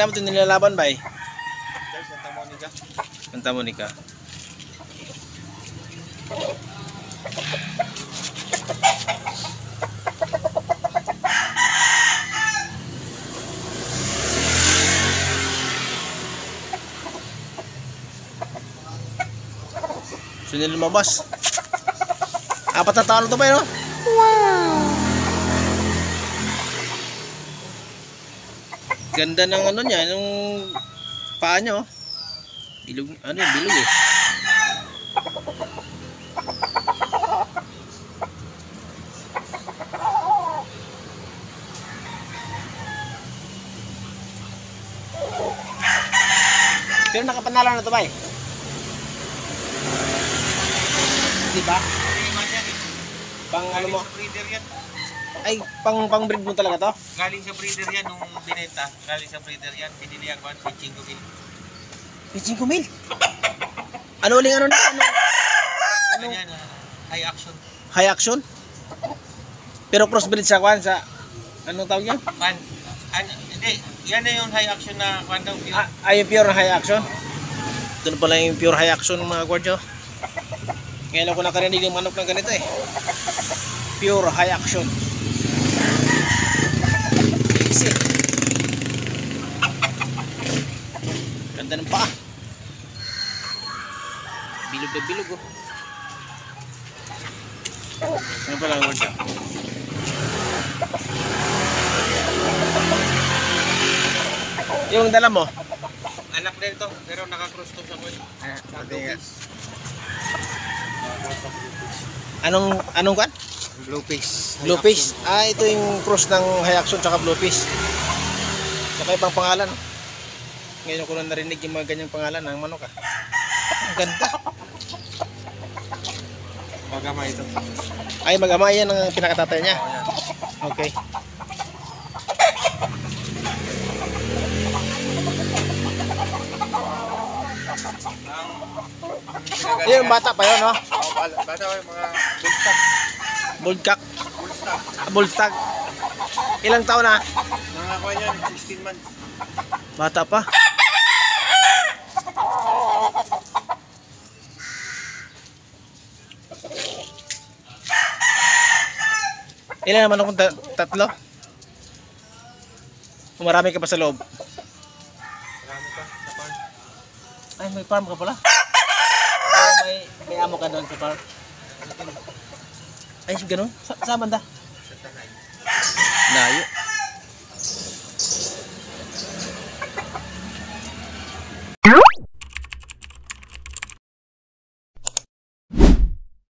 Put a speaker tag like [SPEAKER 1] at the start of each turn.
[SPEAKER 1] Saan mo ito nilalaban ba eh?
[SPEAKER 2] Santa Monica.
[SPEAKER 1] Santa Monica. So nila lumabas. 4 na taon na ito ba yun? Wow! Ganda ng ano niya, yung paa niya oh. Bilog, ano yung bilog eh. Pero nakapanalo na ito ba eh? Diba? Pang ano mo?
[SPEAKER 2] Breeder yan.
[SPEAKER 1] Ay, pang breed mo talaga to?
[SPEAKER 2] Galing sa breeder yan nung binenta. Galing sa breeder yan. Pinili ako sa 5,000.
[SPEAKER 1] 5,000? Ano uling ano na?
[SPEAKER 2] Ano yan? High action.
[SPEAKER 1] High action? Pero crossbreed sa kwan sa anong tawag yan?
[SPEAKER 2] Hindi, yan na yung high action na kwan daw.
[SPEAKER 1] Ay, yung pure na high action? Ito na pala yung pure high action mga guardio. Ngayon ako nakarinig yung manok ng ganito eh. Pure high action. Easy. Ganda ng paa. Bilog na bilog oh. Ano pala ang guardio? Yung dala mo?
[SPEAKER 2] Anak din to, pero naka-cross to sa kwan.
[SPEAKER 1] Anong kwan?
[SPEAKER 2] Blue fish.
[SPEAKER 1] Blue fish. Ah, ito yung cross ng high action tsaka blue fish. Saka ibang pangalan. Ngayon ko lang narinig yung mga ganyang pangalan ng manok ah. Ang ganda.
[SPEAKER 2] Magama ito.
[SPEAKER 1] Ay, mag-ama yan ang pinakatatay niya. Okay. Yung bata pa yun, no?
[SPEAKER 2] Bata ko yung mga bullstag.
[SPEAKER 1] Bullcock. Bullstag. Ilang taon na?
[SPEAKER 2] Nakakuha yan, 16 months.
[SPEAKER 1] Bata pa. Ilan naman akong tatlo? Kung marami ka pa sa loob.
[SPEAKER 2] Marami pa sa farm.
[SPEAKER 1] Ay, may farm ka pala? May amo ka doon sa farm? Ay, ganun? Saan banda?
[SPEAKER 2] Sa Tanay.
[SPEAKER 1] Layo.